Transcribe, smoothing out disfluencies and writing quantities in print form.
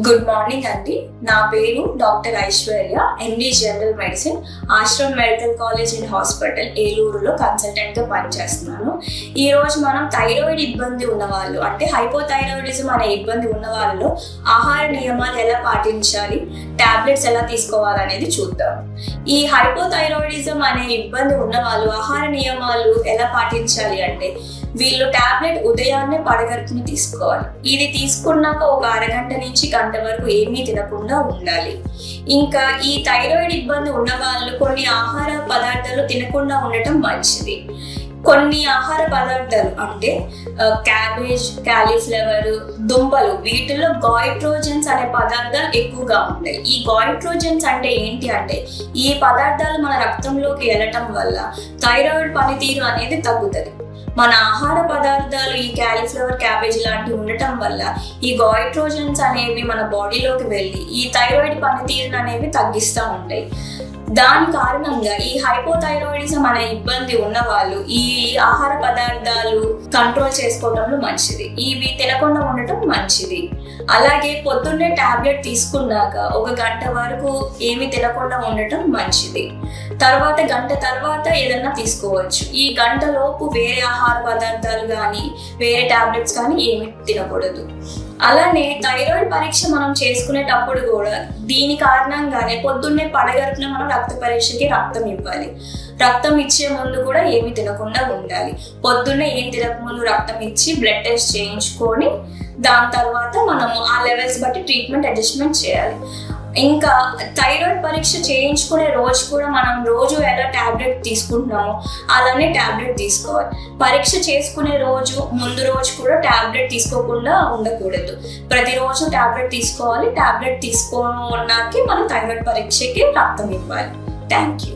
Good morning అండి. నా పేరు doctor Aishwarya, MD general medicine, Ashram medical college and hospital ఏలూరులో కన్సల్టెంట్గా పనిచేస్తున్నాను. ఈరోజు మనం థైరాయిడ్ ఇబ్బంది ఉన్నవాళ్ళు, అంటే హైపోథైరాయిడిజం అనే ఇబ్బంది ఉన్న వాళ్ళలో ఆహార నియమాలు ఎలా పాటించాలి, టాబ్లెట్స్ ఎలా తీసుకోవాలనేది చూద్దాం. ఈ హైపోథైరాయిడిజం అనే ఇబ్బంది ఉన్న వాళ్ళు ఆహార నియమాలు ఎలా పాటించాలి అంటే, వీళ్ళు టాబ్లెట్ ఉదయాన్నే పడగడుపుని తీసుకోవాలి. ఇది తీసుకున్నాక ఒక అరగంట నుంచి గంట వరకు ఏమీ తినకుండా ఉండాలి. ఇంకా ఈ థైరాయిడ్ ఇబ్బంది ఉన్న వాళ్ళు కొన్ని ఆహార పదార్థాలు తినకుండా ఉండటం మంచిది. కొన్ని ఆహార పదార్థాలు అంటే క్యాబేజ్, కాలీఫ్లవర్, దుంపలు, వీటిలో గాయిట్రోజన్స్ అనే పదార్థాలు ఎక్కువగా ఉంటాయి. ఈ గాయిట్రోజన్స్ అంటే ఏంటి అంటే, ఈ పదార్థాలు మన రక్తంలోకి వెళ్ళటం వల్ల థైరాయిడ్ పనితీరు అనేది తగ్గుతుంది. మన ఆహార పదార్థాలు ఈ కాలీఫ్లవర్, క్యాబేజ్ లాంటివి ఉండటం వల్ల ఈ గాయిట్రోజన్స్ అనేవి మన బాడీలోకి వెళ్ళి ఈ థైరాయిడ్ పనితీరును అనేవి తగ్గిస్తూ ఉంటాయి. దాని కారణంగా ఈ హైపోథైరాయిడిజం అనే ఇబ్బంది ఉన్న వాళ్ళు ఈ ఆహార పదార్థాలు కంట్రోల్ చేసుకోవడంలో మంచిది. ఇవి తినకుండా ఉండటం మంచిది. అలాగే పొద్దున్నే టాబ్లెట్ తీసుకున్నాక ఒక గంట వరకు ఏమి తినకుండా ఉండటం మంచిది. గంట తర్వాత ఏదన్నా తీసుకోవచ్చు. ఈ గంటలోపు వేరే ఆహార పదార్థాలు కానీ వేరే టాబ్లెట్స్ కానీ ఏమి తినకూడదు. అలానే థైరాయిడ్ పరీక్ష మనం చేసుకునేటప్పుడు కూడా దీని కారణంగానే పొద్దున్నే పడగడుపున మనం రక్త పరీక్షకి రక్తం ఇవ్వాలి. రక్తం ఇచ్చే ముందు కూడా ఏమి తినకుండా ఉండాలి. పొద్దున్నే ఏం తినకముందు రక్తం ఇచ్చి బ్లడ్ టెస్ట్ చేయించుకొని దాని తర్వాత మనము ఆ లెవెల్స్ బట్టి ట్రీట్మెంట్ అడ్జస్ట్మెంట్ చేయాలి. ఇంకా థైరాయిడ్ పరీక్ష చేయించుకునే రోజు కూడా మనం రోజు ఎలా టాబ్లెట్ తీసుకుంటున్నామో అలానే టాబ్లెట్ తీసుకోవాలి. పరీక్ష చేసుకునే రోజు ముందు రోజు కూడా టాబ్లెట్ తీసుకోకుండా ఉండకూడదు. ప్రతిరోజు టాబ్లెట్ తీసుకోవాలి. టాబ్లెట్ తీసుకున్నాకే మనం థైరాయిడ్ పరీక్షకి రక్తం ఇవ్వాలి. Thank you.